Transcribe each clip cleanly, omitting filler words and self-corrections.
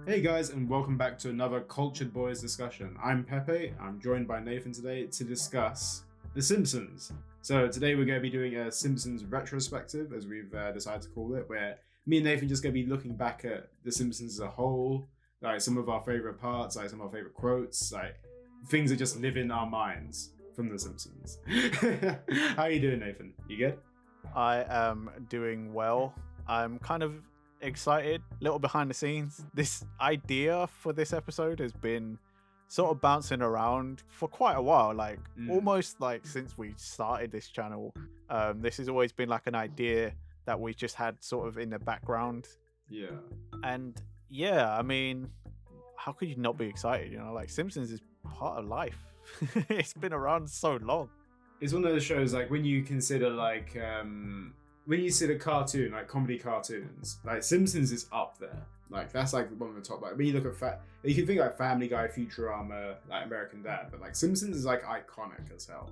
Hey guys, and welcome back to another Cultured Boys discussion. I'm Pepe. I'm joined by Nathan today to discuss The Simpsons. So today we're going to be doing a Simpsons retrospective, as we've decided to call it, where me and Nathan just going to be looking back at The Simpsons as a whole, like some of our favorite parts, like some of our favorite quotes, like things that just live in our minds from The Simpsons. How you doing, Nathan? You good? I am doing well. I'm kind of excited, a little behind the scenes. This idea for this episode has been sort of bouncing around for quite a while, like almost like since we started this channel. This has always been like an idea that we just had sort of in the background. Yeah. And yeah, I mean, how could you not be excited? Like Simpsons is part of life. It's been around so long. It's one of those shows like when you consider when you consider cartoon, like comedy cartoons, like Simpsons is up there. Like that's like one of the top. Like when you look at you can think like Family Guy, Futurama, like American Dad, but like Simpsons is like iconic as hell.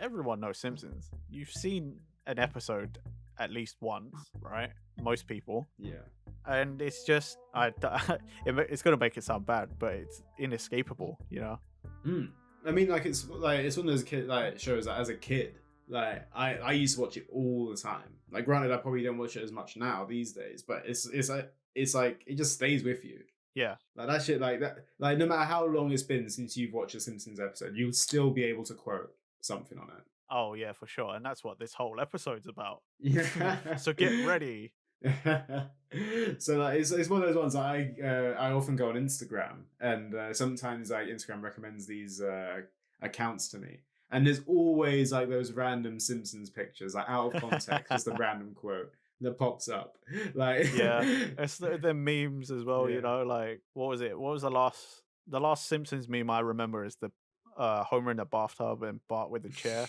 Everyone knows Simpsons. You've seen an episode at least once, right? Most people. Yeah. And it's just, it's gonna make it sound bad, but it's inescapable, I mean, it's one of those shows that as a kid, like I used to watch it all the time. Like, granted, I probably don't watch it as much now these days, but it's like it just stays with you. Yeah. Like that shit, like that, like no matter how long it's been since you've watched a Simpsons episode, you'll still be able to quote something on it. Oh yeah, for sure. And that's what this whole episode's about. Yeah. So get ready. So like it's one of those ones that I often go on Instagram, and sometimes like Instagram recommends these accounts to me, and there's always like those random Simpsons pictures, like out of context, just a random quote that pops up. Like Yeah, it's the memes as well. Yeah. Like what was it? What was the last Simpsons meme I remember is the Homer in the bathtub and Bart with the chair.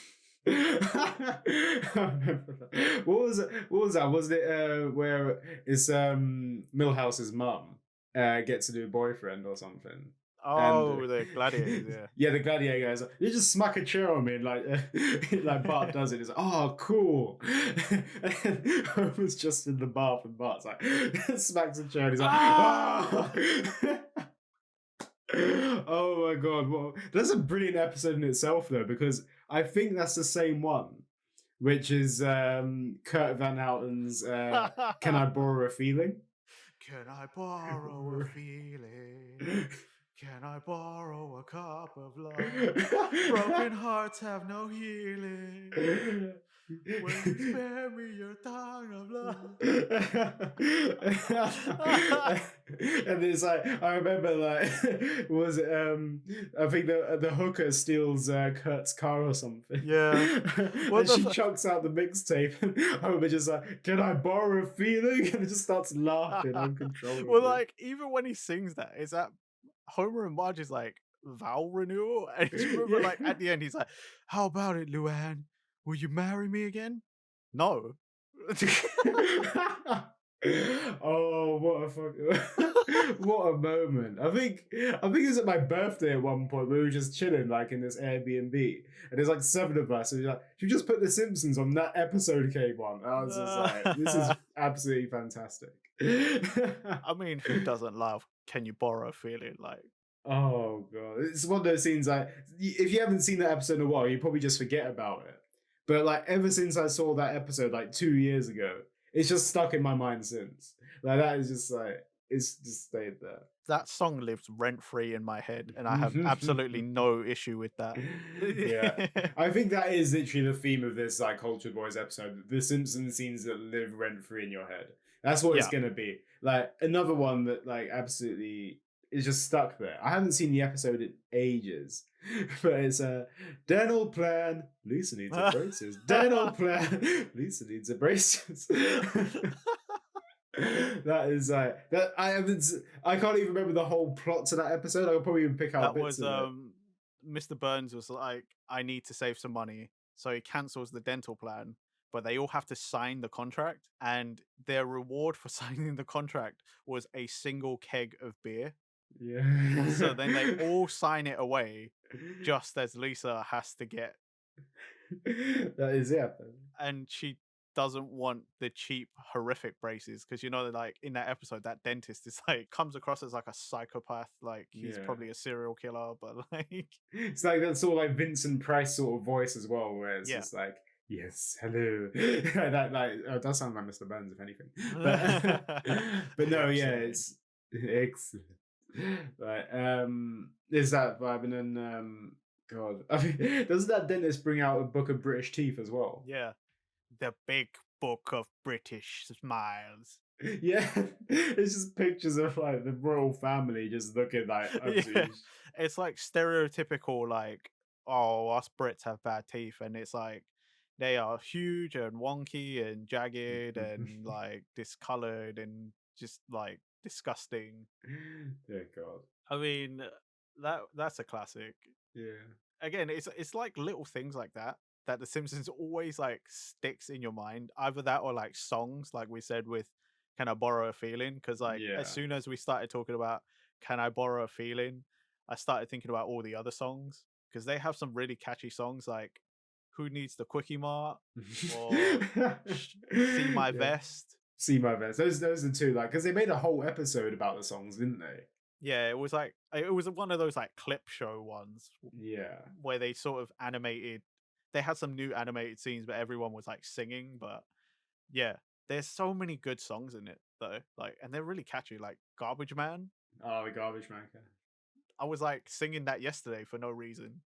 What was it? What was that? Was it where it's Millhouse's mum gets a new boyfriend or something? And Oh, the gladiators, yeah. yeah, the gladiator guys, you just smack a chair on me, and like Bart does it. It's like, oh, cool. And Homer's just in the bath, and Bart's like smacks a chair, and he's like, Ah! oh. Oh my god! Well, that's a brilliant episode in itself, though, because I think that's the same one, which is Kurt Van Houten's "Can I Borrow a Feeling?" Can I borrow a feeling? Can I borrow a cup of love? Broken hearts have no healing. When you spare me your tongue of love. And it's like I remember, like, was it I think the hooker steals Kurt's car or something. Yeah. And she chucks out the mixtape, and Homer just like, "Can I borrow a feeling?" And it just starts laughing uncontrollably. Well, like, even when he sings that, is that Homer and Marge is like vow renewal? And you remember, like, at the end, he's like, "How about it, Luann? Will you marry me again?" No. Oh, what a what a moment. I think it was at my birthday at one point. We were just chilling like in this Airbnb, and there's like 7 of us, and you're like, you just put The Simpsons on, that episode came on. I was just like, this is absolutely fantastic. I mean, who doesn't love Can You Borrow a Feeling? Like, Oh god, it's one of those scenes like if you haven't seen that episode in a while, you probably just forget about it. But like ever since I saw that episode like 2 years ago, it's just stuck in my mind since. Like that is just like it's just stayed there. that song lives rent free in my head, and I have absolutely no issue with that. Yeah, I think that is literally the theme of this like Cultured Boys episode. The Simpsons scenes that live rent free in your head. That's what it's Yeah. gonna be. Like another one that like absolutely is just stuck there. I haven't seen the episode in ages, but it's a dental plan. Lisa needs a braces. Dental plan. Lisa needs a braces. That is that I haven't. I can't even remember the whole plot to that episode. I could probably even pick out That bits was of it. Mr. Burns was like, I need to save some money. So he cancels the dental plan, but they all have to sign the contract, and their reward for signing the contract was a single keg of beer. Yeah. So then they all sign it away, just as Lisa has to get, That is, yeah. and she doesn't want the cheap horrific braces because like in that episode that dentist is like comes across as like a psychopath, like he's Yeah. probably a serial killer, but like It's like that sort of like Vincent Price sort of voice as well, where it's yeah. just like, yes, hello. That like it does sound like Mr. Burns, if anything. But no, yeah, Excellent. it's excellent. Right. Is that vibe and then God. I mean, doesn't that dentist bring out a book of British teeth as well? Yeah, the big book of British smiles. Yeah. It's just pictures of like the royal family just looking like Yeah, absolutely it's like stereotypical, like, oh, us Brits have bad teeth, and it's like they are huge and wonky and jagged and like discolored and just like disgusting. Dear God. I mean, that's a classic. Yeah. Again, it's like little things like that that The Simpsons always like sticks in your mind. Either that or like songs, like we said with "Can I Borrow a Feeling?" Because like as Yeah. soon as we started talking about "Can I Borrow a Feeling," I started thinking about all the other songs because they have some really catchy songs like "Who Needs the Quickie Mart" or "See My Yeah. Vest." See my best. Those are two, like, because they made a whole episode about the songs, didn't they? Yeah, it was one of those like clip show ones Yeah. where they sort of animated. They had some new animated scenes, but everyone was like singing. But yeah, there's so many good songs in it though, like, and they're really catchy. Like "Garbage Man," Oh, the garbage man. I was like singing that yesterday for no reason.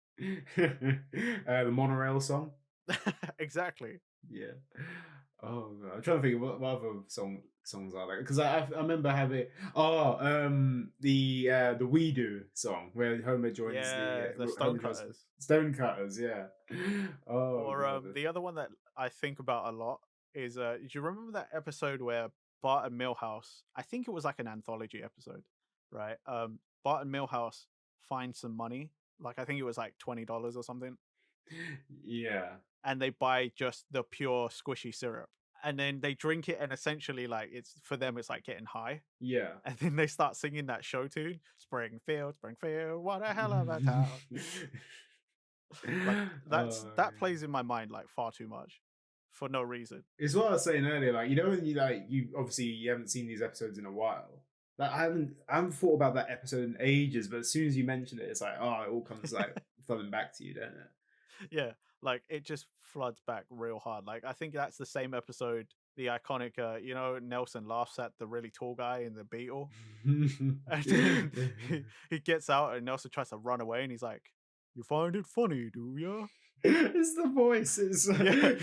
The monorail song. Exactly. Yeah. Oh, God. I'm trying to think of what other songs are like because I remember having the We Do song where Homer joins the Yeah, the Homer joins Stonecutters. Stonecutters. Yeah. Oh Or God. the other one that I think about a lot is do you remember that episode where Bart and Milhouse? I think it was like an anthology episode, right? Bart and Milhouse find some money, like I think it was like $20 or something, Yeah. and they buy just the pure squishy syrup. And then they drink it, and essentially, like, it's for them, it's like getting high. Yeah. And then they start singing that show tune, Springfield, Springfield, what a hell of a town. Like Oh, that yeah. plays in my mind like far too much for no reason. It's what I was saying earlier. Like, you know, when you obviously you haven't seen these episodes in a while. Like, I haven't thought about that episode in ages. But as soon as you mention it, it's like, oh, it all comes like flooding back to you, don't it? Yeah, like it just floods back real hard. Like I think that's the same episode, the iconic, Nelson laughs at the really tall guy in the Beetle, and then he gets out, and Nelson tries to run away, and he's like, "You find it funny, do ya?" It's the voices. Yeah,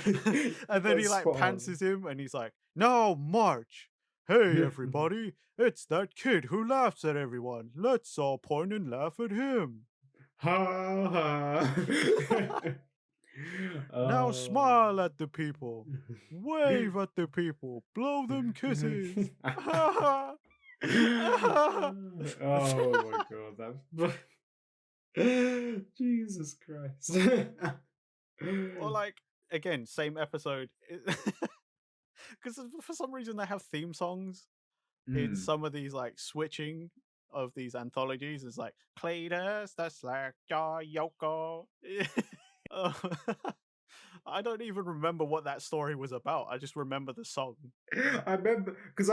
and then he That's like spot on. pantses him, and he's like, "Now march! Hey everybody, it's that kid who laughs at everyone. Let's all point and laugh at him. Ha ha. Now Oh. smile at the people, wave at the people, blow them kisses." Oh my god, that Jesus Christ. Or like again, same episode. Because for some reason they have theme songs in Mm. some of these like switching of these anthologies. It's like Cletus, that's like Yoko. Oh, I don't even remember what that story was about. I just remember the song. I remember because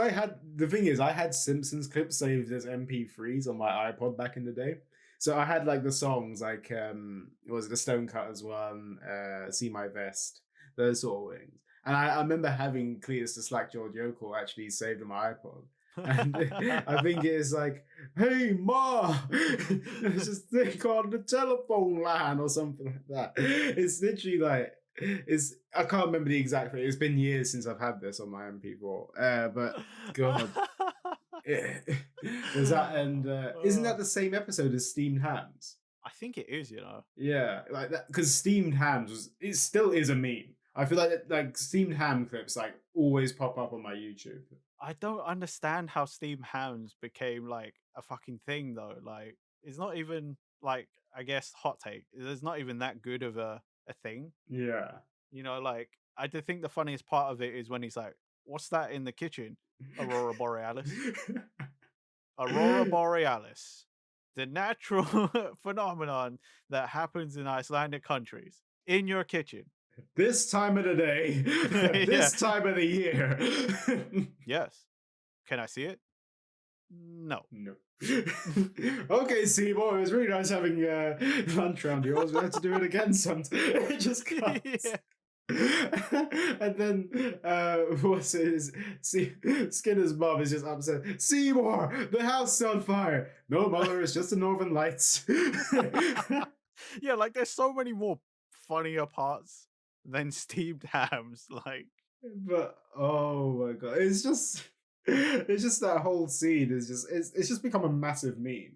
the thing is I had Simpsons clips saved as MP3s on my iPod back in the day. So I had like the songs like it was the Stonecutters one, See My Vest, those sort of things. And I remember having Cletus the Slack George Yokel actually saved on my iPod. And I think it is like, hey Ma, there's this thing called the telephone line or something like that. It's literally like I can't remember the exact thing. It's been years since I've had this on my MP4. But God, there's that, and isn't that Uh, the same episode as Steamed Hams? I think it is. Yeah, like that because Steamed Hams it still is a meme. I feel like Steamed Ham clips like always pop up on my YouTube. I don't understand how Steam Hounds became like a fucking thing though. Like it's not even like, I guess, hot take. There's not even that good of a thing. Yeah. Like I do think the funniest part of it is when he's like, "What's that in the kitchen?" Aurora Borealis. Aurora Borealis, the natural phenomenon that happens in Icelandic countries in your kitchen. This time of the day, Yeah. this time of the year. Yes. Can I see it? No. No. Okay, Seymour, it was really nice having lunch around yours. We have to do it again sometime. It just cuts. Yeah. And then what's his Skinner's mom is just upset. Seymour, the house is on fire. No, mother, it's just the northern lights. Yeah, like there's so many more funnier parts than steamed hams. Like, But oh my god, it's just that whole scene is just it's just become a massive meme.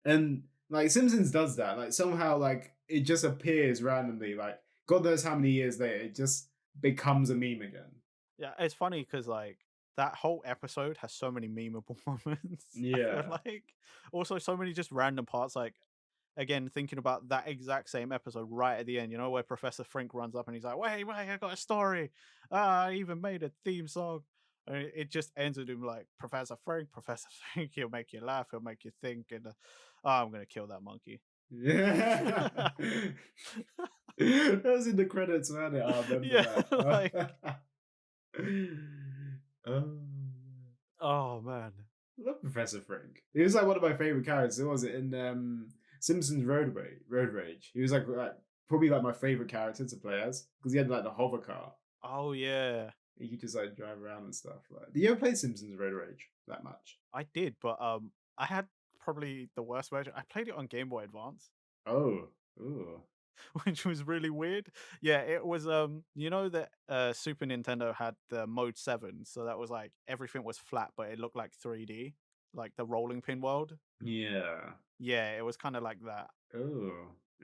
And like Simpsons does that. Like somehow like it just appears randomly, like God knows how many years later, it just becomes a meme again. yeah, it's funny because like that whole episode has so many memeable moments. I feel Yeah. like also so many just random parts. Like again, thinking about that exact same episode right at the end, you know, where Professor Frink runs up and he's like, wait, I got a story. I even made a theme song. And it just ends with him like, Professor Frink, he'll make you laugh, he'll make you think, and oh, I'm going to kill that monkey. Yeah. That was in the credits, man. I remember Yeah, like, that. um, oh man. I love Professor Frink. He was like one of my favorite characters. Who was it in Simpsons Road Rage? He was like probably like my favorite character to play as because he had like the hover car. Oh yeah, He could just like drive around and stuff. Like, did you ever play Simpsons Road Rage that much? I did, but I had probably the worst version. I played it on Game Boy Advance. Oh, ooh. Which was really weird. Yeah, it was you know that Super Nintendo had the mode 7, so that was like everything was flat but it looked like 3D, like the rolling pin world. Yeah. Yeah, it was kind of like that. Oh,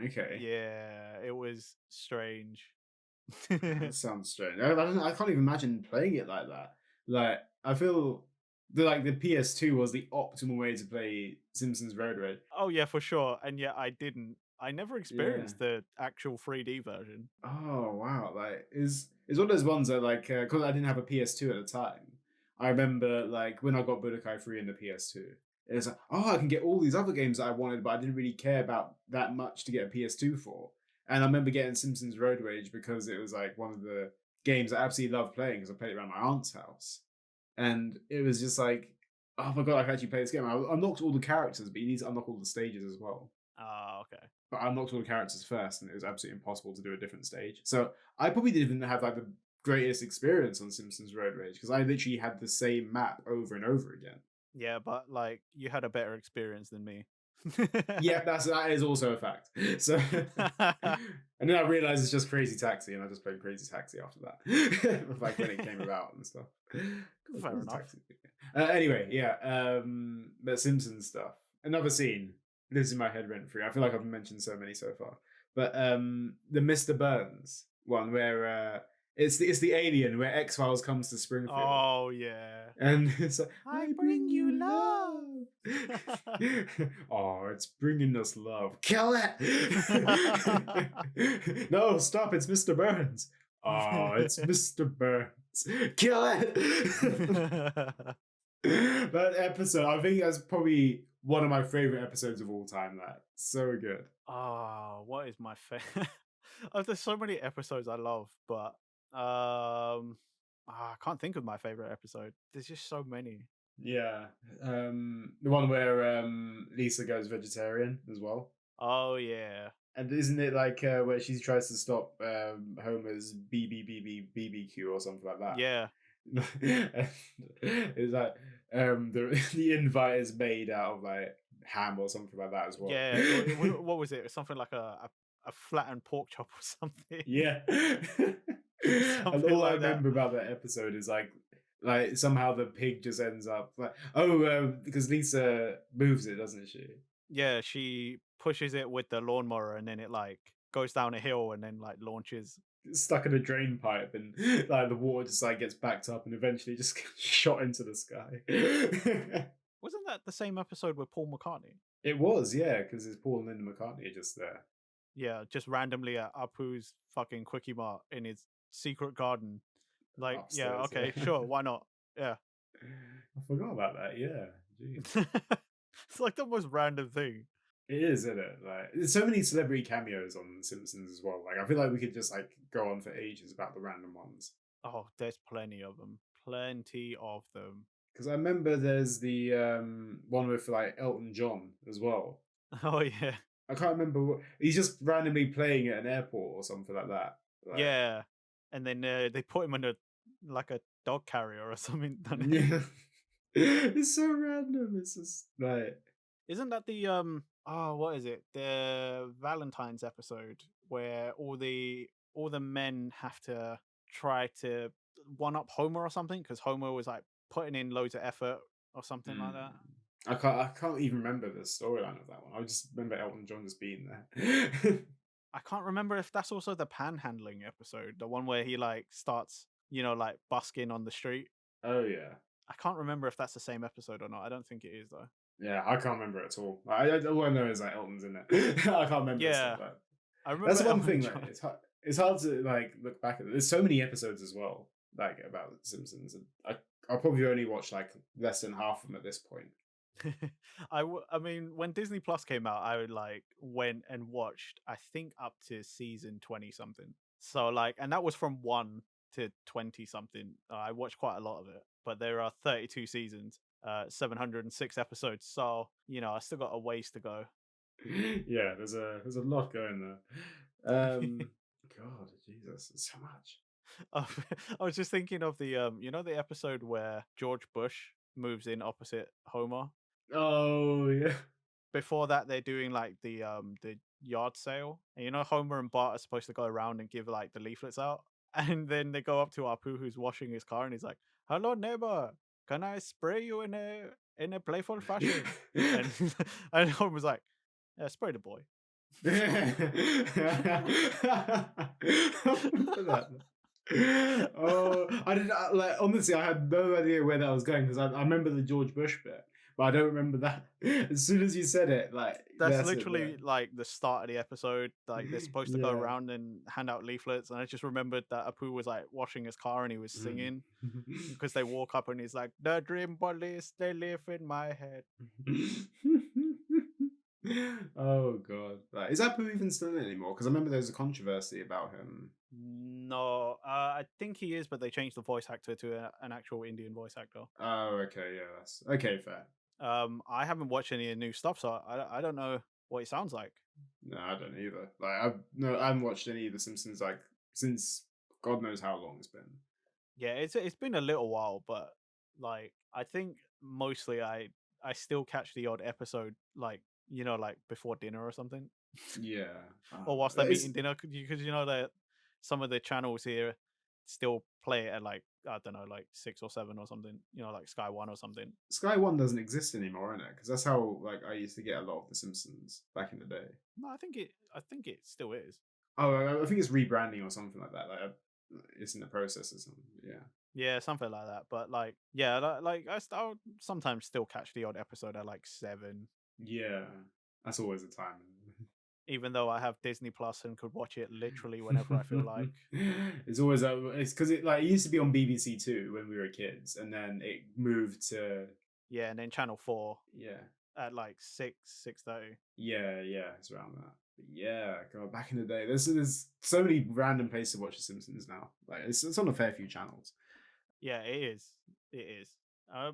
okay. Yeah, it was strange. That sounds strange. I can't even imagine playing it like that. Like, I feel the PS2 was the optimal way to play Simpsons Road Rage. Oh yeah, for sure. And yeah, I didn't. I never Yeah. experienced the actual 3D version. Oh wow! Like is one of those ones that like because I didn't have a PS2 at the time. I remember like when I got Budokai 3 in the PS2. It was like, oh, I can get all these other games that I wanted, but I didn't really care about that much to get a PS2 for. And I remember getting Simpsons Road Rage because it was like one of the games I absolutely loved playing because I played it around my aunt's house. And it was just like, oh my god, I can actually play this game. I unlocked all the characters, but you need to unlock all the stages as well. Ah, okay. But I unlocked all the characters first, and it was absolutely impossible to do a different stage. So I probably didn't even have like the greatest experience on Simpsons Road Rage because I literally had the same map over and over again. Yeah, but like you had a better experience than me. Yeah, that is also a fact. So, and then I realized it's just Crazy Taxi, and I just played Crazy Taxi after that, like when it came about and stuff. Fair Crazy enough. Taxi. Anyway, yeah, the Simpsons stuff. Another scene lives in my head rent free. I feel like I've mentioned so many so far, but the Mr. Burns one where it's the alien where X Files comes to Springfield. Oh yeah. And it's like, I bring you love. Oh, it's bringing us love. Kill it! No, stop! It's Mr. Burns. Oh, it's Mr. Burns. Kill it! That episode, I think that's probably one of my favorite episodes of all time. That so good. Oh, what is my favorite? Oh, there's so many episodes I love, but I can't think of my favorite episode. There's just so many. Yeah, the one where Lisa goes vegetarian as well. Oh yeah. And isn't it like where she tries to stop Homer's BBQ or something like that? Yeah. And it's like the invite is made out of like ham or something like that as well. Yeah. What was it? Something like a flattened pork chop or something. Yeah. And Something all I like that. remember about that episode is like somehow the pig just ends up like because Lisa moves it, doesn't she? Yeah, she pushes it with the lawnmower and then it like goes down a hill and then like launches. It's stuck in a drain pipe and like the water just like gets backed up and eventually just gets shot into the sky. Wasn't that the same episode with Paul McCartney? It was, yeah, because it's Paul and Linda McCartney are just there. Yeah, just randomly at Apu's fucking Quickie Mart in his secret garden. Like, yeah, Upstairs, okay, yeah. sure, why not? Yeah. I forgot about that, yeah. Jeez. It's like the most random thing. It is, isn't it? Like, there's so many celebrity cameos on The Simpsons as well. Like, I feel like we could just like go on for ages about the random ones. Oh, there's plenty of them. Plenty of them. Because I remember there's the one with like Elton John as well. Oh yeah. I can't remember what he's just randomly playing at an airport or something like that. Like, Yeah. And then they put him in a like a dog carrier or something, don't they? yeah, it's so random. It's just like, Isn't that the what is it? The Valentine's episode where all the men have to try to one up Homer or something because Homer was like putting in loads of effort or something like mm, that. I can't even remember the storyline of that one. I just remember Elton John just being there. I can't remember if that's also the panhandling episode, the one where he like starts, like busking on the street. Oh yeah. I can't remember if that's the same episode or not. I don't think it is though. Yeah, I can't remember it at all. All I know is that Elton's in it. I can't remember stuff Yeah, like that. I That's remember the one Elton thing that John. it's hard to like look back at. There's so many episodes as well, like about The Simpsons, and I'll probably only watch like less than half of them at this point. I mean, when Disney Plus came out, I would like went and watched. I think up to season 20 something. So like, and that was from 1 to 20 something. I watched quite a lot of it, but there are 32 seasons, 706 episodes. So I still got a ways to go. Yeah, there's a lot going there. God, Jesus, it's so much. Uh, I was just thinking of the episode where George Bush moves in opposite Homer. Oh yeah. Before that, they're doing like the yard sale, and Homer and Bart are supposed to go around and give like the leaflets out, and then they go up to Apu who's washing his car, and he's like, "Hello, neighbor, can I spray you in a playful fashion?" And and Homer's like, "Yeah, spray the boy." I remember that. Oh, I did like honestly, I had no idea where that was going because I remember the George Bush bit, but I don't remember that. As soon as you said it, like That's that's it there. literally like the start of the episode. Like they're supposed to go Yeah. around and hand out leaflets, and I just remembered that Apu was like washing his car and he was Mm. singing because they walk up and he's like, "The dream police, they live in my head." Oh god, like, is Apu even still in it anymore? Because I remember there was a controversy about him. No, I think he is, but they changed the voice actor to an actual Indian voice actor. Oh, okay, yeah, that's okay, fair. I haven't watched any of the new stuff, so I don't know what he sounds like. No, I don't either. Like, I haven't watched any of The Simpsons like since God knows how long it's been. Yeah, it's been a little while, but like I think mostly I still catch the odd episode, like like before dinner or something, Yeah, or whilst I'm it's eating dinner, because that some of the channels here still play it at like I don't know, like 6 or 7 or something, like Sky One or something. Sky One doesn't exist anymore, innit? Because that's how like I used to get a lot of The Simpsons back in the day. No, I think it still is. Oh, I think it's rebranding or something like that. Like, it's in the process or something. Yeah, Yeah, something like that. But like, yeah, like I'll sometimes still catch the odd episode at like 7, yeah, that's always a time. even though I have Disney Plus and could watch it literally whenever I feel like. It's always it's because it used to be on BBC Two when we were kids, and then it moved to Yeah, and then Channel 4 yeah, at like 6:30. yeah, it's around that. But yeah, God, back in the day, there's so many random places to watch The Simpsons now. Like it's on a fair few channels. Yeah, it is. It is.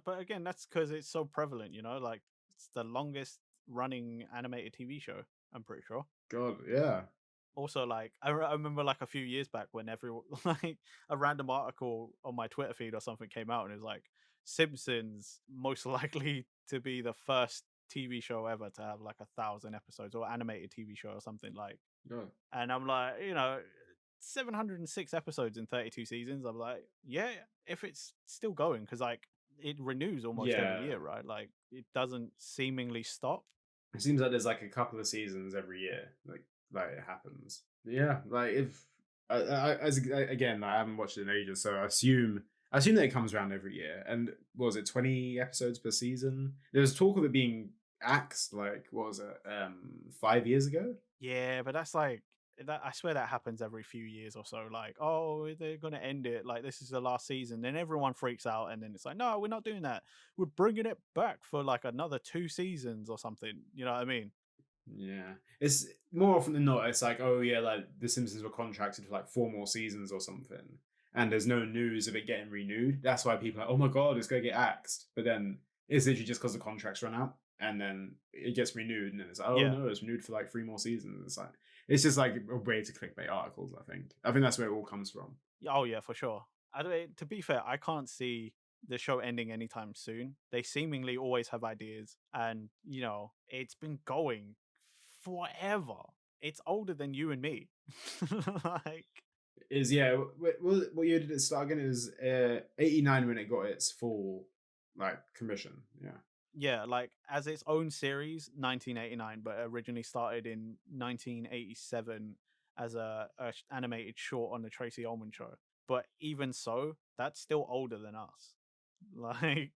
But again, that's because it's so prevalent. Like it's the longest running animated TV show. I'm pretty sure. God, yeah. Also, like I remember like a few years back when everyone like a random article on my Twitter feed or something came out and it was like Simpsons most likely to be the first TV show ever to have like 1,000 episodes or animated TV show or something like. God. And I'm like, 706 episodes in 32 seasons. I'm like, yeah, if it's still going, because like it renews almost every Yeah. year, right? Like it doesn't seemingly stop. It seems like there's like a couple of seasons every year, like it happens. Yeah, like if again, I haven't watched it in ages, so I assume that it comes around every year. And what was it 20 episodes per season? There was talk of it being axed, like what was it, 5 years ago? Yeah, but that's like that. I swear that happens every few years or so. Like, oh, they're gonna end it. Like this is the last season. Then everyone freaks out, and then it's like, no, we're not doing that. We're bringing it back for like another 2 seasons or something. You know what I mean? Yeah, it's more often than not. It's like, oh yeah, like The Simpsons were contracted for like 4 more seasons or something, and there's no news of it getting renewed. That's why people are like, oh my god, it's gonna get axed. But then it's literally just because the contracts run out, and then it gets renewed, and then it's like, oh Yeah. no, it's renewed for like 3 more seasons. It's like it's just like a way to clickbait articles. I think that's where it all comes from. Oh yeah, for sure. I don't, to be fair, I can't see the show ending anytime soon. They seemingly always have ideas, and it's been going forever. It's older than you and me. Like, Is yeah, what year did it start again? It was 89 when it got its full like commission. Yeah. yeah, like as its own series, 1989, but originally started in 1987 as a animated short on the Tracy Ullman show. But even so, that's still older than us. Like,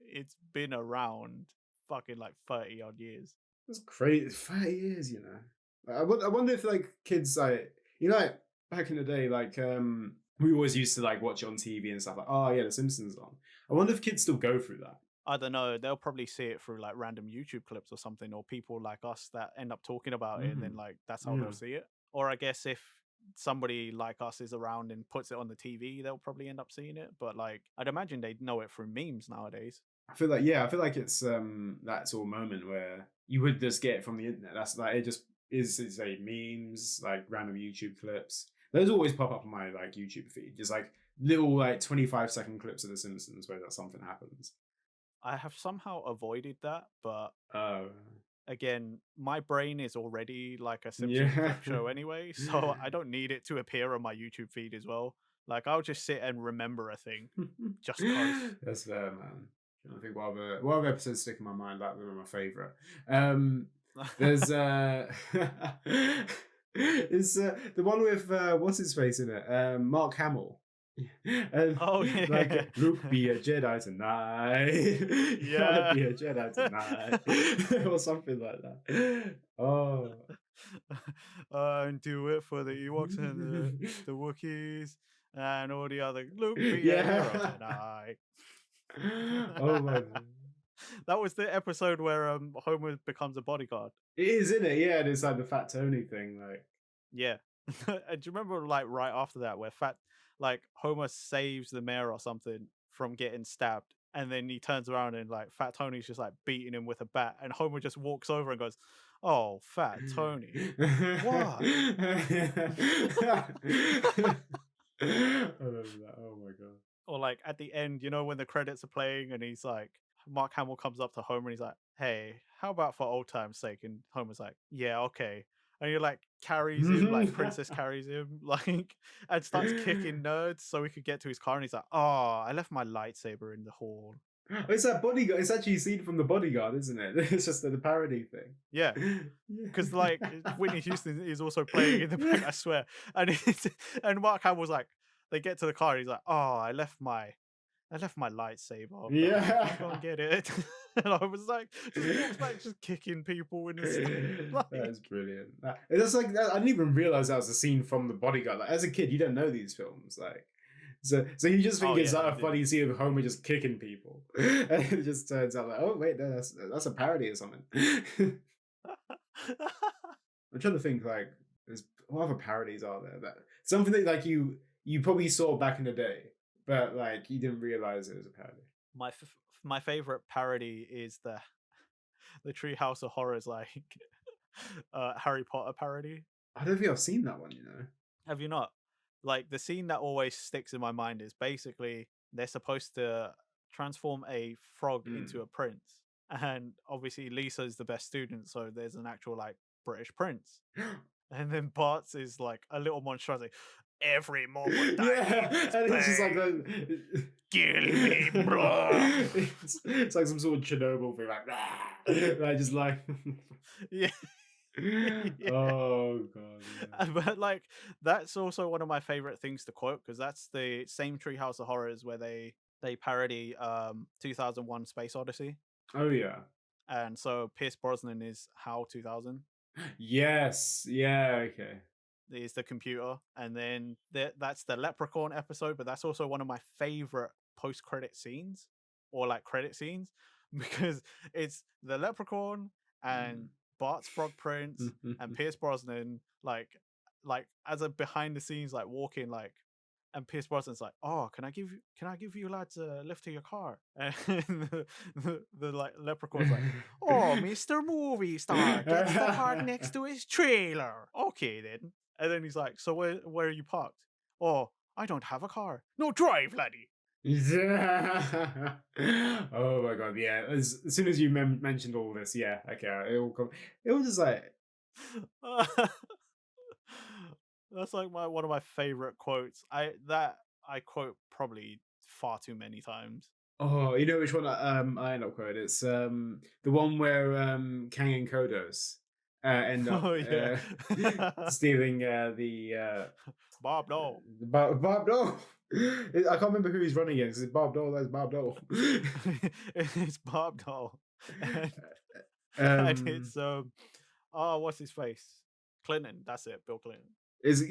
it's been around fucking like 30 odd years. That's crazy. 30 years, you know. I wonder if like kids like like back in the day, like we always used to like watch it on TV and stuff like, oh yeah, The Simpsons on. I wonder if kids still go through that. I don't know. They'll probably see it through like random YouTube clips or something, or people like us that end up talking about it, and then Mm, like that's how they'll yeah. see it. Or I guess if somebody like us is around and puts it on the TV, they'll probably end up seeing it. But like, I'd imagine they'd know it through memes nowadays. I feel like it's that sort of moment where you would just get it from the internet. That's like it just is it's like memes, like random YouTube clips. Those always pop up on my like YouTube feed. Just like little like 25-second clips of The Simpsons where that something happens. I have somehow avoided that, but Oh, again, my brain is already like a Simpsons yeah. clip show anyway, so I don't need it to appear on my YouTube feed as well. Like, I'll just sit and remember a thing just cause. That's fair, man. I think what other episodes stick in my mind. That were my favorite. There's is the one with what's his face in it? Mark Hamill. And Oh yeah, like, Luke, be a Jedi tonight. Gotta yeah. be a Jedi tonight, or something like that. Oh, And do it for the Ewoks and the Wookiees and all the other. Luke, be a hero yeah. tonight. Oh my god. That was the episode where Homer becomes a bodyguard. It is, isn't it? Yeah, and it's like the Fat Tony thing. Like, Yeah. And do you remember like right after that where Homer saves the mayor or something from getting stabbed, and then he turns around and like Fat Tony's just like beating him with a bat, and Homer just walks over and goes, "Oh, Fat Tony, what?" I remember that. Oh my god. Or like at the end, when the credits are playing and he's like, Mark Hamill comes up to Homer and he's like, "Hey, how about for old time's sake?" And Homer's like, "Yeah, okay." And he like carries him, like Princess carries him, like, and starts kicking nerds so he could get to his car. And he's like, "Oh, I left my lightsaber in the hall." Oh, it's that bodyguard. It's actually a scene from the Bodyguard, isn't it? It's just the parody Yeah, thing. because like Whitney Houston is also playing in the back, I swear. And and Mark Hamill's like, they get to the car and he's like, "Oh, I left my lightsaber, but I Yeah. can go and get it." And I was like, just walks back, just kicking people in the That like, is brilliant. That's like I didn't even realize that was a scene from The Bodyguard. Like as a kid, you don't know these films. Like so you just think oh it's yeah, like I a didn't. funny scene of Homer just kicking people, and it just turns out like, oh wait, no, that's a parody or something. I'm trying to think like there's what other parodies are there that something that like you probably saw back in the day, but like you didn't realize it was a parody. My favorite parody is the Treehouse of Horrors, like Harry Potter parody. I don't think I've seen that one. You know. Have you not? Like the scene that always sticks in my mind is basically they're supposed to transform a frog into Mm. a prince, and obviously Lisa's the best student, so there's an actual like British prince. And then Bart's is like a little monstrosity. Every moment I Yeah, leave this and it's just like place, the, kill me, bro. it's like some sort of Chernobyl thing, like, like just like, Yeah, yeah. oh god, yeah. But like that's also one of my favorite things to quote because that's the same Treehouse of Horrors where they parody 2001 Space Odyssey, Oh yeah, and so Pierce Brosnan is HAL 2000 yes, yeah, okay. is the computer, and then that's the Leprechaun episode, but that's also one of my favorite post credit scenes or like credit scenes because it's the Leprechaun and Mm. Bart's Frog Prince and Pierce Brosnan like as a behind the scenes like walking like, and Pierce Brosnan's like, oh, can I give you lads a lift to your car? And the like leprechaun's like, oh, Mr. Movie Star gets the part next to his trailer. Okay then. And then he's like, so where are you parked? Oh, I don't have a car. No, drive, laddie. Oh my god, yeah. As soon as you mentioned all this, yeah, okay, it was just like, That's like one of my favorite quotes. I quote probably far too many times. oh, you know which one I end up quoting? It's the one where Kang and Kodos end up Oh yeah. stealing the Bob Dole. Bob Dole. I can't remember who he's running against. It's Bob Dole. That's Bob Dole. It's Bob Dole. And, and um, it's oh, what's his face? Clinton. That's it. Bill Clinton. it's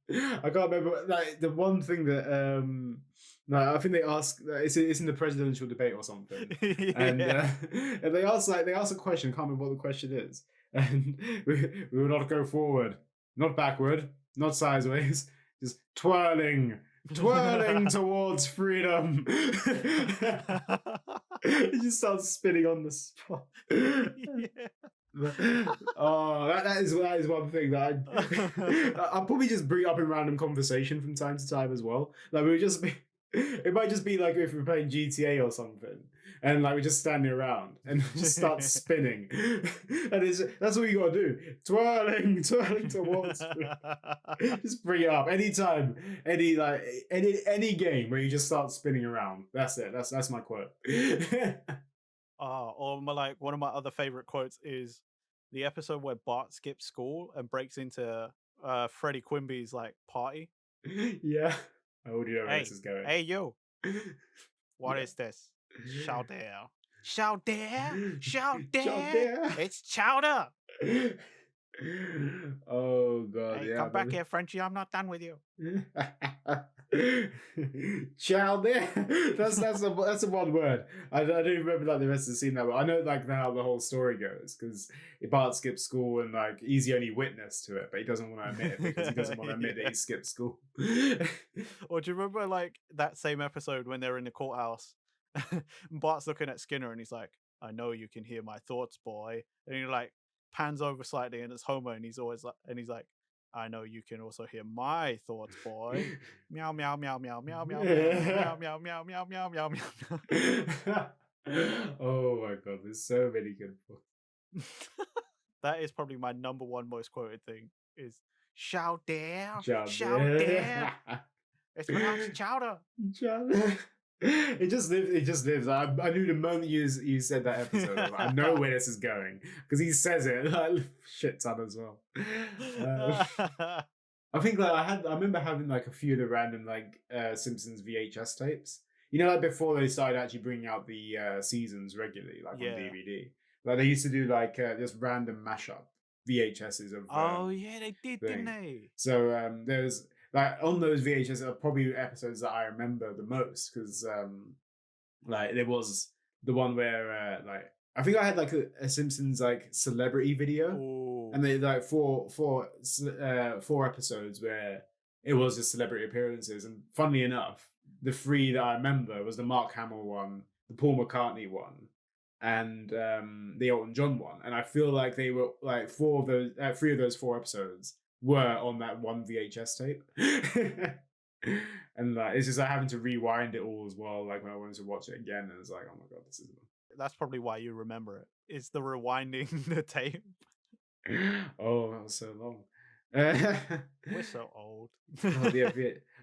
I can't remember like the one thing that no, I think they ask it's in the presidential debate or something. And Yeah. and they ask a question, can't remember what the question is. And we will not go forward, not backward, not sideways, just twirling towards freedom. It just starts spinning on the spot. Yeah. Oh, that is one thing that I'll probably just bring up in random conversation from time to time as well. Like we would just be, it might just be like if we're playing GTA or something, and like we're just standing around and just start spinning, and that's what you gotta do, twirling towards. Just bring it up anytime, any game where you just start spinning around. That's it. That's my quote. Or one of my other favorite quotes is the episode where Bart skips school and breaks into Freddie Quimby's like party. Yeah. I already know where this is going. Hey you. What is this? Chowder. Chowder? Chowder? It's chowder. Oh god, Hey, yeah. come back here, Frenchie. I'm not done with you. Chowder. That's a one word. I don't remember like the rest of the scene now, but I know like how the whole story goes because Bart skips school and like he's the only witness to it, but he doesn't want to admit it because he doesn't want to admit that he skipped school. Or do you remember like that same episode when they're in the courthouse? Bart's looking at Skinner and he's like, I know you can hear my thoughts, boy. And he like pans over slightly and it's Homer and he's like, I know you can also hear my thoughts, boy. Meow meow meow meow meow meow meow meow meow meow meow meow meow. Oh my god, there's so many good ones. That is probably my number one most quoted thing is shout there. It's pronounced chowder. It just lives. I knew the moment you said that episode, I know where this is going because he says it like shit ton as well. I think like I remember having like a few of the random like Simpsons VHS tapes. You know, like before they started actually bringing out the seasons regularly, like on DVD. Like they used to do like just random mashup VHSs of. Oh yeah, they did, didn't they? So there's like on those VHS are probably episodes that I remember the most because like there was the one where like I think I had like a Simpsons like celebrity video. Ooh. And they like four episodes where it was just celebrity appearances. And funnily enough, the three that I remember was the Mark Hamill one, the Paul McCartney one, and the Elton John one. And I feel like they were like three of those four episodes were on that one VHS tape. And like it's just like having to rewind it all as well. Like when I wanted to watch it again, and it's like, oh my god, this is. That's probably why you remember it. It's the rewinding the tape. Oh, that was so long. We're so old. Oh, yeah,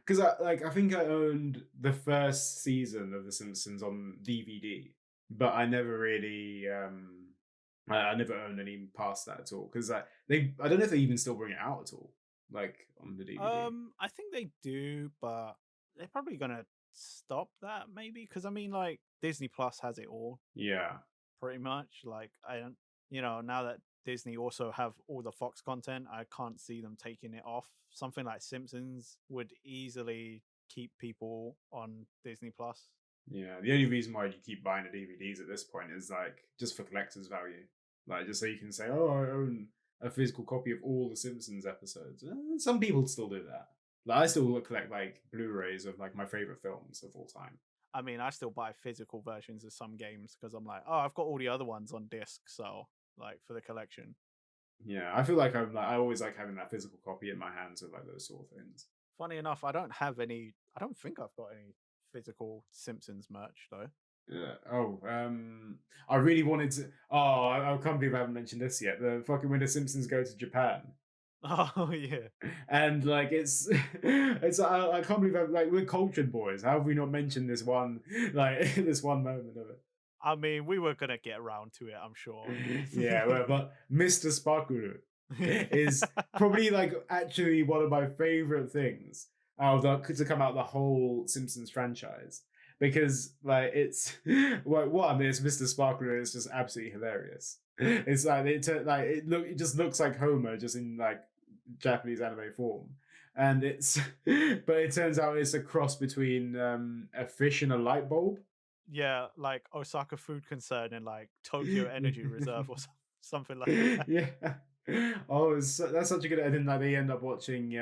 because I think I owned the first season of The Simpsons on DVD, but I never really I never owned any past that at all because I don't know if they even still bring it out at all, like on the DVD. I think they do, but they're probably gonna stop that maybe because I mean like Disney Plus has it all. Yeah, pretty much. Like I don't, now that Disney also have all the Fox content, I can't see them taking it off. Something like Simpsons would easily keep people on Disney Plus. Yeah, the only reason why you keep buying the DVDs at this point is like just for collector's value. like just so you can say, "Oh, I own a physical copy of all the Simpsons episodes." Some people still do that. Like I still collect like Blu-rays of like my favorite films of all time. I mean, I still buy physical versions of some games because I'm like, oh, I've got all the other ones on disc, so like for the collection. Yeah, I feel like I always like having that physical copy in my hands of like those sort of things. Funny enough, I don't have any. I don't think I've got any physical Simpsons merch though. Yeah. Oh, I really wanted to. Oh, I can't believe I haven't mentioned this yet. The fucking when the Simpsons go to Japan, Oh yeah. and like it's I can't believe like we're cultured boys. How have we not mentioned this one like this one moment of it? I mean, we were gonna get around to it, I'm sure. Yeah, well, but Mr. Sparkle is probably like actually one of my favorite things out of to come out of the whole Simpsons franchise because like it's well, one it's Mr. Sparkle is just absolutely hilarious. It's like it just looks like Homer just in like Japanese anime form. And it's but it turns out it's a cross between a fish and a light bulb. Yeah, like Osaka Food Concern and like Tokyo Energy Reserve or something like that. Yeah. Oh, that's such a good. And then like they end up watching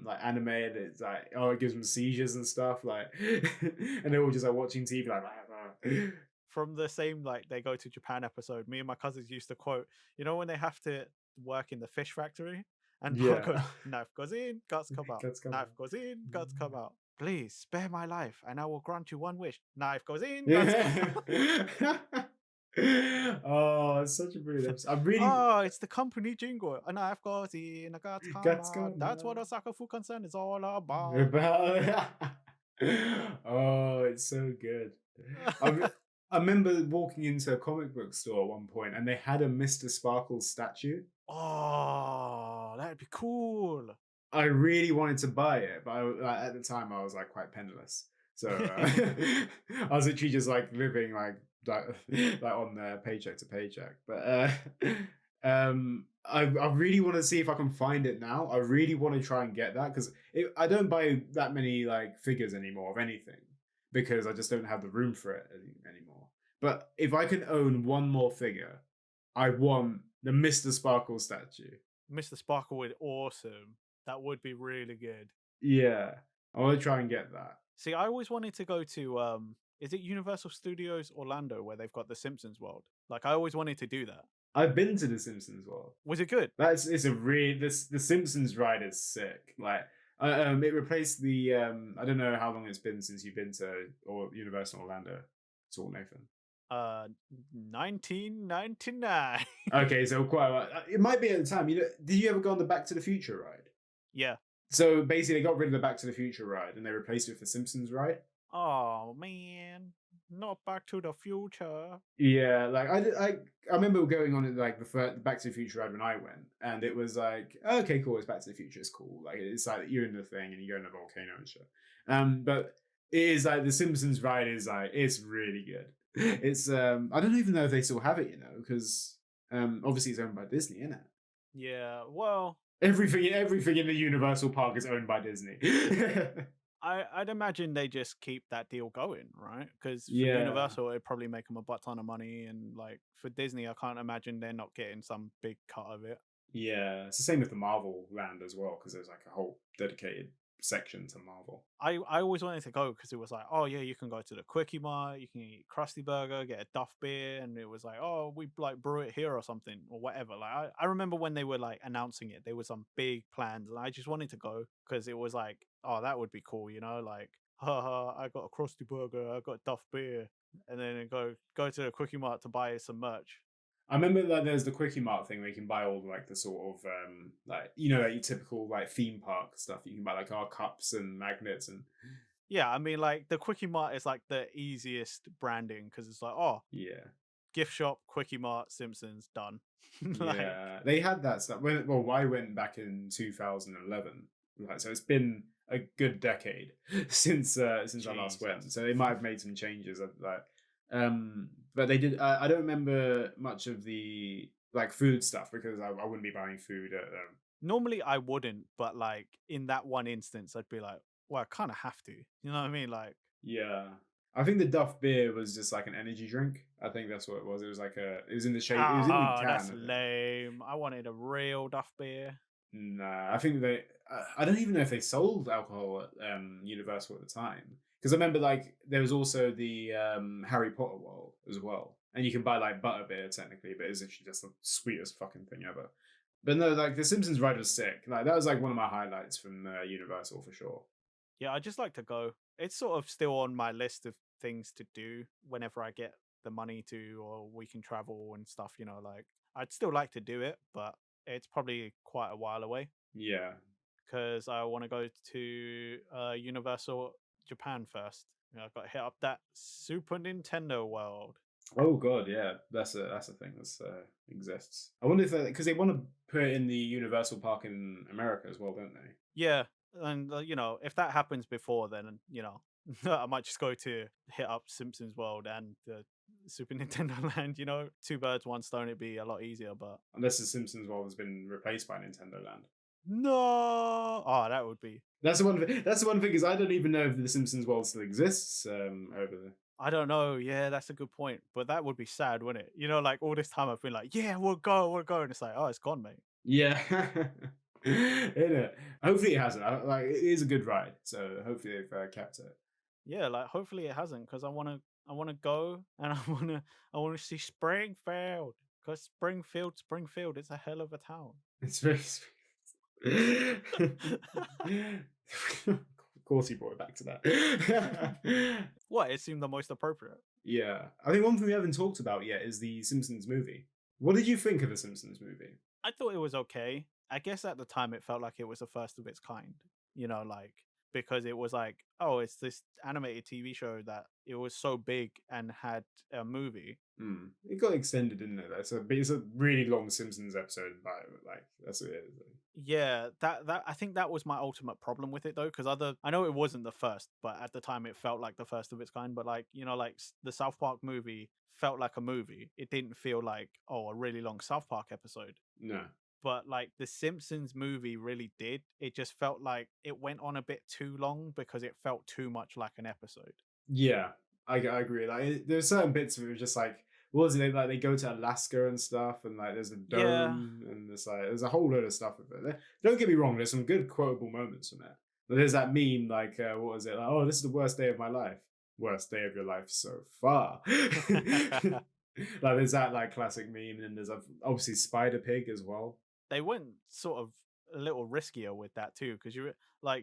like anime, and it's like oh, it gives them seizures and stuff. Like, and they're all just like watching TV, like. From the same like they go to Japan episode, me and my cousins used to quote, you know, when they have to work in the fish factory and Bart Yeah. goes, knife goes in, guts come out, Let's come knife on. goes in, guts come out. Please spare my life and I will grant you one wish. Knife goes in, guts come Yeah. out. Oh, it's such a brilliant episode. I'm really Oh, it's the company jingle. A knife goes in, a guts come guts out. come That's what on. Osaka Food Concern is all about. About oh, it's so good. I re- I remember walking into a comic book store at one point, and they had a Mr. Sparkles statue. Oh, that'd be cool. I really wanted to buy it, but like, at the time I was like quite penniless, so I was literally just like living like on paycheck to paycheck. But I really want to see if I can find it now. I really want to try and get that because I don't buy that many like figures anymore of anything because I just don't have the room for it anymore. But if I can own one more figure, I want the Mr. Sparkle statue. Mr. Sparkle would awesome. That would be really good. Yeah, I want to try and get that. See, I always wanted to go to is it Universal Studios Orlando where they've got the Simpsons world? Like I always wanted to do that. I've been to the Simpsons World. Was it good? That's it's a really this the Simpsons ride is sick. Like it replaced the I don't know how long it's been since you've been to or Universal Orlando. It's all Nathan. 1999. Okay, so quite a lot. It might be at the time. You know, did you ever go on the Back to the Future ride? Yeah. So basically, they got rid of the Back to the Future ride and they replaced it with the Simpsons ride. Oh man, not Back to the Future. Yeah, like I remember going on it like the first Back to the Future ride when I went, and it was like okay, cool, it's Back to the Future, it's cool. Like it's like you're in the thing and you go in a volcano and shit. But it is like the Simpsons ride is like it's really good. It's I don't even know if they still have it, you know, because obviously it's owned by Disney, isn't it? Yeah, well, Everything in the Universal Park is owned by Disney. I'd imagine they just keep that deal going, right? Because for Yeah. Universal, it'd probably make them a butt ton of money, and like for Disney, I can't imagine they're not getting some big cut of it. Yeah, it's the same with the Marvel land as well, because there's like a whole dedicated section to Marvel. I always wanted to go because it was like, oh yeah, you can go to the Quickie Mart, you can eat Krusty Burger, get a Duff beer, and it was like, oh, we like brew it here or something or whatever. Like I remember when they were like announcing it, there were some big plans, and I just wanted to go because it was like, oh, that would be cool, you know, like, haha, I got a Krusty Burger, I got Duff beer, and then go to the Quickie Mart to buy some merch. I remember that there's the Quickie Mart thing where you can buy all like the sort of like you know like your typical like theme park stuff. You can buy like our cups and magnets and Yeah, I mean, like the Quickie Mart is like the easiest branding because it's like, oh, yeah. gift shop, Quickie Mart, Simpsons, done. Like, Yeah, they had that stuff. Well, I went back in 2011, like, so it's been a good decade since I last went. Jesus. So they might have made some changes, like, but they did. I don't remember much of the like food stuff because I wouldn't be buying food at. Normally I wouldn't, but like in that one instance, I'd be like, well, I kind of have to. You know what I mean? Like, Yeah, I think the Duff beer was just like an energy drink. I think that's what it was. It was like it was in the shape. It was in the Ah, can. that's I think. lame. I wanted a real Duff beer. Nah, I think they. I don't even know if they sold alcohol at Universal at the time because I remember like there was also the Harry Potter world as well, and you can buy like butterbeer technically, but it's actually just the sweetest fucking thing ever. But no, like the Simpsons ride was sick. Like that was like one of my highlights from Universal for sure. Yeah, I just like to go. It's sort of still on my list of things to do whenever I get the money to, or we can travel and stuff. Like I'd still like to do it, but it's probably quite a while away Yeah. because I want to go to Universal Japan first. I've got to hit up that Super Nintendo world. Oh god, yeah, that's a thing that exists. I wonder if because they want to put it in the Universal Park in America as well, don't they? Yeah, and if that happens before, then I might just go to hit up Simpsons World and the Super Nintendo Land. Two birds, one stone. It'd be a lot easier, but Unless the Simpsons world has been replaced by Nintendo Land. no. Oh, that would be. That's the one. That's the one thing is I don't even know if the Simpsons world still exists over there. I don't know. Yeah, that's a good point. But that would be sad, wouldn't it? Like all this time I've been like, yeah, we'll go, and it's like, oh, it's gone, mate. Yeah, in it. Hopefully it hasn't. Like it is a good ride, so hopefully they've kept it. Yeah, like hopefully it hasn't, because I wanna go and I wanna see Springfield, because Springfield, it's a hell of a town. It's very. Courtesy boy, back to that. What? It seemed the most appropriate. Yeah, I think one thing we haven't talked about yet is the Simpsons movie. What did you think of the Simpsons movie? I thought it was okay. I guess at the time it felt like it was the first of its kind. Like because it was like, oh, it's this animated TV show that it was so big and had a movie. It got extended, didn't it? It's a really long Simpsons episode, like that's what it is. Yeah, that I think that was my ultimate problem with it though, because I know it wasn't the first, but at the time it felt like the first of its kind. But like like the South Park movie felt like a movie. It didn't feel like, oh, a really long South Park episode. No. But like the Simpsons movie really did. It just felt like it went on a bit too long because it felt too much like an episode. Yeah, I agree. Like there's certain bits of it was just like, what was it like? They go to Alaska and stuff, and like there's a Yeah, dome, and there's a whole load of stuff with it. Don't get me wrong, there's some good quotable moments from it. But there's that meme like, what was it? Like, oh, this is the worst day of my life. Worst day of your life so far. Like there's that like classic meme, and then there's obviously Spider Pig as well. they went sort of a little riskier with that too, because do you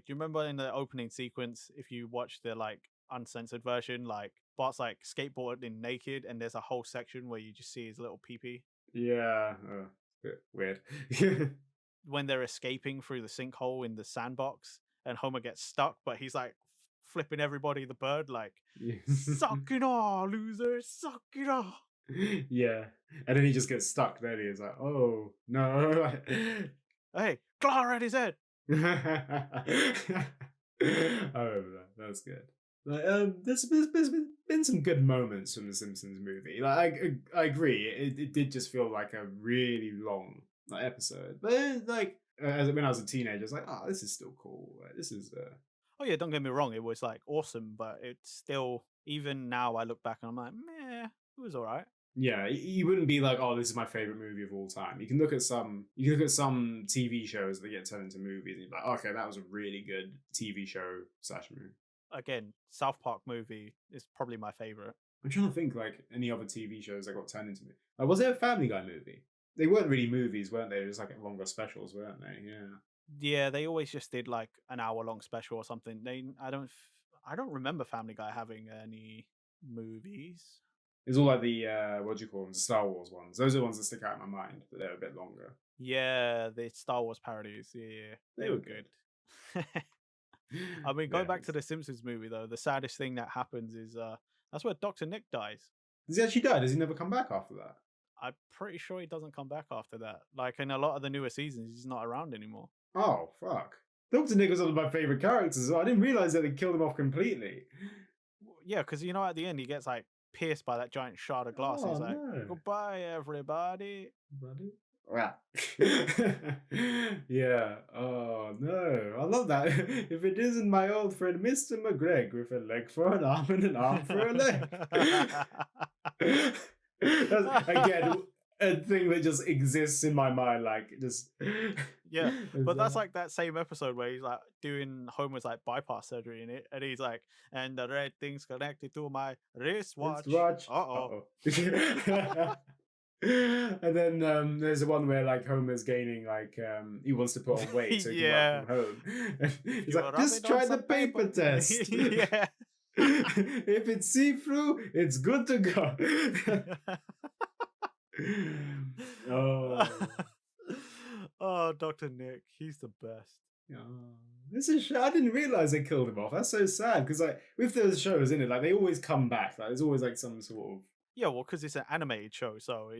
remember in the opening sequence, if you watch the like uncensored version, like Bart's like skateboarding naked, and there's a whole section where you just see his little pee. Yeah, bit weird. When they're escaping through the sinkhole in the sandbox, and Homer gets stuck, but he's like flipping everybody the bird, like suck it all, loser, suck it all. Yeah, and then he just gets stuck. There he is, like, oh no. Hey, claw at his head. I remember that. That's good. Like, there's been some good moments from the Simpsons movie. Like, I agree. It did just feel like a really long like, episode, but like when I was a teenager, I was like, oh, this is still cool. Like, this is Oh yeah, don't get me wrong, it was like awesome, but it's still, even now I look back and I'm like, meh, it was all right. yeah. You wouldn't be like, oh, this is my favorite movie of all time. You can look at some TV shows that get turned into movies, and you're like, okay, that was a really good TV show / movie. Again, South Park movie is probably my favorite. I'm trying to think like any other TV shows that got turned into me. Like, was there a Family Guy movie? They weren't really movies, weren't they? It was like longer specials, weren't they? Yeah. Yeah, they always just did like an hour long special or something. I don't remember Family Guy having any movies. It's all like the what do you call them? The Star Wars ones. Those are the ones that stick out in my mind, but they're a bit longer. Yeah, the Star Wars parodies. Yeah, They they were were good. good. I mean, going Yeah. back to the Simpsons movie though, the saddest thing that happens is that's where Dr. Nick dies. Does he actually die? Does he never come back after that? I'm pretty sure he doesn't come back after that. Like in a lot of the newer seasons, he's not around anymore. Oh fuck. Dr. Nick was one of my favorite characters. I didn't realize that they killed him off completely. Yeah, because at the end he gets like pierced by that giant shard of glass. And Oh he's like, no, "Goodbye, everybody." buddy. Wow. Yeah. Oh no. I love that. If it isn't my old friend Mr. McGregor with a leg for an arm and an arm for a leg. That's again a thing that just exists in my mind, like just Yeah, but that's like that same episode where he's like doing Homer's like bypass surgery in it, and he's like, and the red thing's connected to my Let's wristwatch. watch. Uh Uh-oh. And then there's the one where like Homer's gaining like he wants to put on weight so he can work Yeah. from home. He's You like, rub just it on try the some paper test. Yeah. If it's see-through, it's good to go. Oh. Oh, Dr. Nick, he's the best. Oh, this is. I didn't realize they killed him off. That's so sad because like with those shows, in it, like they always come back. Like there's always like some sort of. Yeah, well, because it's an animated show, so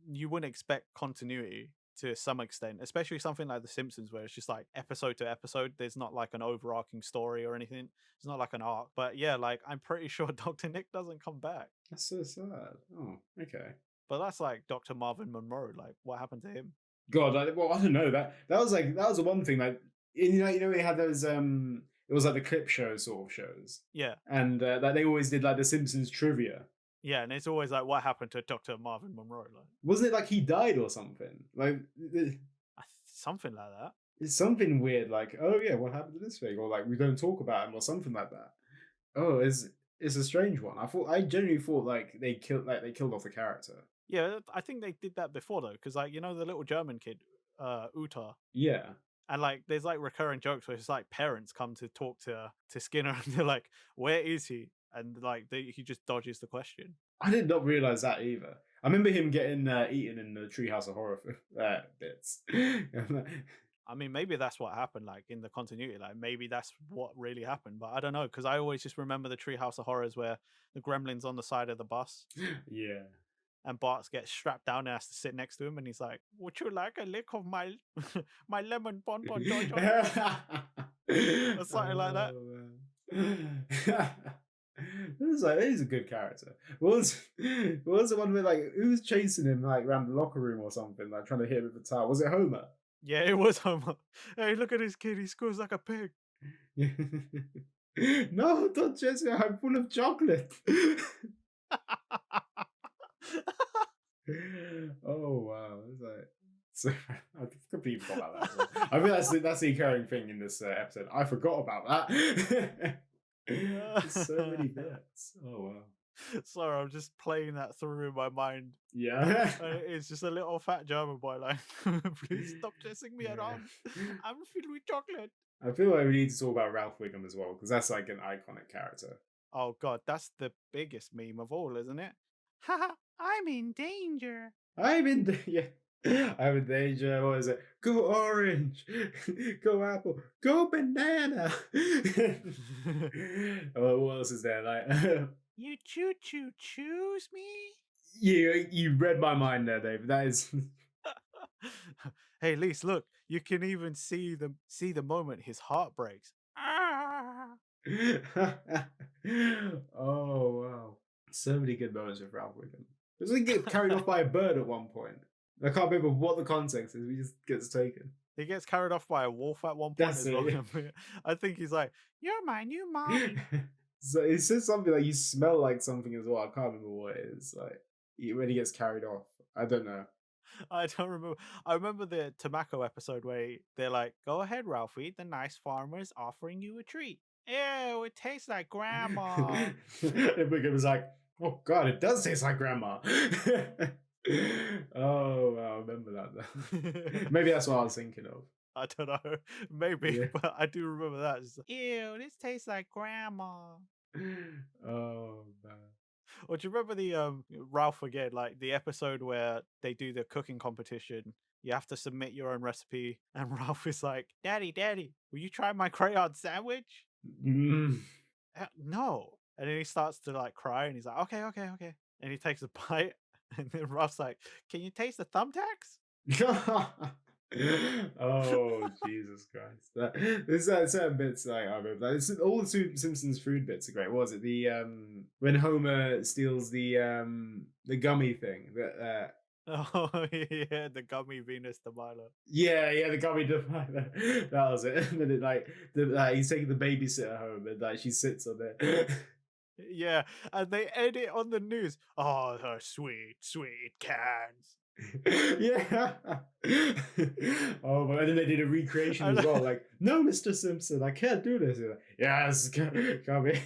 you wouldn't expect continuity to some extent, especially something like The Simpsons, where it's just like episode to episode. There's not like an overarching story or anything. It's not like an arc. But yeah, like I'm pretty sure Dr. Nick doesn't come back. That's so sad. Oh, okay. But that's like Dr. Marvin Monroe. Like, what happened to him? God, well, I don't know. That was like that was the one thing. Like we had those it was like the clip show sort of shows, Yeah. and like they always did like the Simpsons trivia. Yeah, and it's always like, what happened to Dr. Marvin Monroe? Like, Wasn't it like he died or something? Like something like that. it's something weird. Like, oh yeah, what happened to this thing? Or like we don't talk about him or something like that. Oh, it's a strange one. I genuinely thought like they killed off the character. Yeah, I think they did that before though, because like the little German kid, Uta, Yeah. and like there's like recurring jokes where it's like parents come to talk to Skinner and they're like, "Where is he?" And like he just dodges the question. I did not realize that either. I remember him getting eaten in the Treehouse of Horror bits. I mean, maybe that's what happened, like in the continuity. Like maybe that's what really happened, but I don't know because I always just remember the Treehouse of Horrors where the gremlin's on the side of the bus. Yeah. And Bart gets strapped down and has to sit next to him, and he's like, "Would you like a lick of my my lemon bonbon joint?" Or something like that. He's a good character. What was the one with like who was chasing him like around the locker room or something, like trying to hit him with the towel? Was it Homer? Yeah, it was Homer. Hey, look at this kid. He scores like a pig. No, don't chase me. I'm full of chocolate. Oh wow, it's like so. I completely forgot about that. Well. I think that's the occurring thing in this episode. I forgot about that. So many bits. Oh wow. Sorry, I'm just playing that through in my mind. Yeah. It's just a little fat German boy like, "Please stop chasing me around. I'm filled with chocolate." I feel like we need to talk about Ralph Wiggum as well because that's like an iconic character. Oh god, that's the biggest meme of all, isn't it? Haha, I'm in danger. I'm in danger. What is it? Go orange, go apple, go banana. Oh, what else is there? Like You choose me? you read my mind there, Dave. That is. Hey, Lise, look. You can even see the moment his heart breaks. Ah! Oh wow! So many good moments with Ralph Wiggum. Doesn't he get carried off by a bird at one point? I can't remember what the context is. He just gets taken. He gets carried off by a wolf at one point That's as well. it. I think he's like, "You're my new mommy." So it says something like you smell like something as well. I can't remember what it is. Like when he gets carried off. I don't know. I don't remember. I remember the tobacco episode where they're like, "Go ahead, Ralphie. The nice farmer's offering you a treat." Ew, it tastes like grandma. And Wiggum was like, "Oh God, it does taste like grandma." Oh, I remember that. Though. Maybe that's what I was thinking of. I don't know. Maybe, Yeah. but I do remember that. It's like, ew, this tastes like grandma. Oh man. Or do you remember the Ralph again, like the episode where they do the cooking competition? You have to submit your own recipe, and Ralph is like, Daddy, will you try my crayon sandwich?" Mm. No. And then he starts to like cry, and he's like, okay. And he takes a bite, and then Ralph's like, "Can you taste the thumbtacks?" Oh Jesus Christ! There's certain bits like I remember. Like, all the Simpsons food bits are great. What was it the when Homer steals the gummy thing that Oh yeah, the gummy Venus de Milo. Yeah, the gummy divider. That was it. And then he's taking the babysitter home, and like she sits on it. Yeah, and they edit on the news. Oh, her sweet, sweet cans. Yeah. Oh, but then they did a recreation as And well. Like, no, Mr. Simpson, I can't do this. He's like, yes, come in.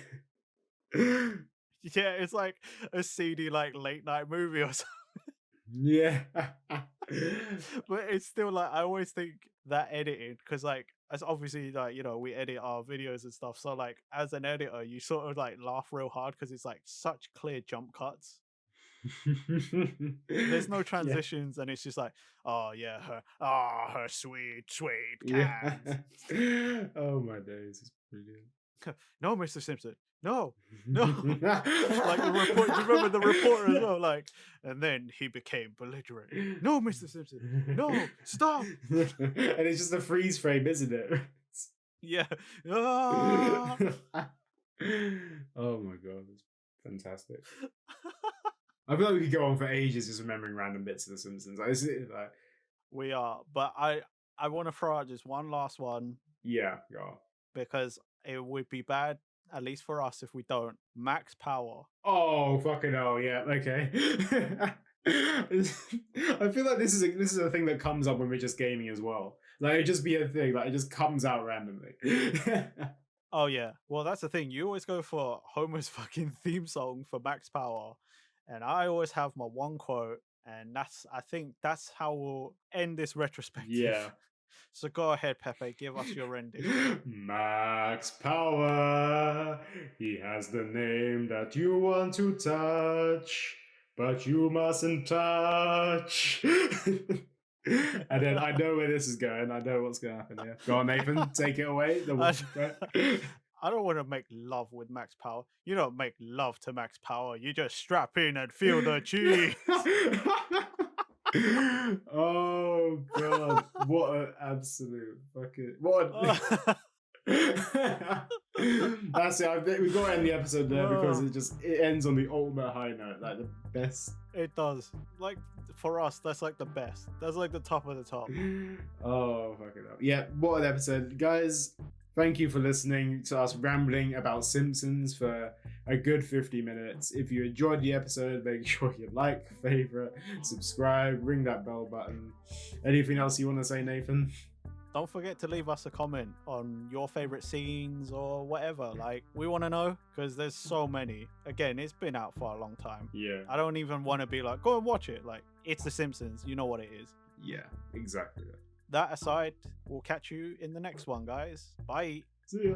yeah, it's like a seedy like late night movie or something. Yeah. But it's still like I always think that editing because like as obviously like we edit our videos and stuff. So like as an editor, you sort of like laugh real hard because it's like such clear jump cuts. There's no Yeah. transitions, and it's just like, oh yeah, her sweet, sweet Yeah. cans. Oh my days, it's brilliant. No, Mr. Simpson. No, no. Like the report. Do you remember the reporter as well? Like, and then he became belligerent. No, Mr. Simpson. No, stop. And it's just a freeze frame, isn't it? Yeah. Ah! Oh my god, it's fantastic. I feel like we could go on for ages just remembering random bits of The Simpsons. Like, We are, but I want to throw out just one last one yeah. because it would be bad, at least for us, if we don't. Max Power. Oh fucking hell, yeah, okay. I feel like this is a thing that comes up when we're just gaming as well. Like it just be a thing, like it just comes out randomly. Oh yeah. Well, that's the thing. You always go for Homer's fucking theme song for Max Power, and I always have my one quote, and I think that's how we'll end this retrospective. Yeah. So go ahead, Pepe, give us your rendition. Max Power, he has the name that you want to touch, but you mustn't touch. And then I know where this is going. I know what's going to happen here. Go on, Nathan, take it away. I don't want to make love with Max Power. You don't make love to Max Power. You just strap in and feel the cheese. Oh god, what an absolute fucking That's it. We've got to end the episode there because it ends on the ultimate high note, like the best. It does. Like for us, that's like the best. That's like the top of the top. Oh fucking hell. Yeah, what an episode, guys. Thank you for listening to us rambling about Simpsons for a good 50 minutes. If you enjoyed the episode, make sure you like, favorite, subscribe, ring that bell button. Anything else you want to say, Nathan? Don't forget to leave us a comment on your favorite scenes or whatever. Like, we want to know because there's so many. Again, it's been out for a long time. Yeah. I don't even want to be like, go and watch it. Like, it's The Simpsons. You know what it is. Yeah, exactly. That aside, we'll catch you in the next one, guys. Bye. See ya.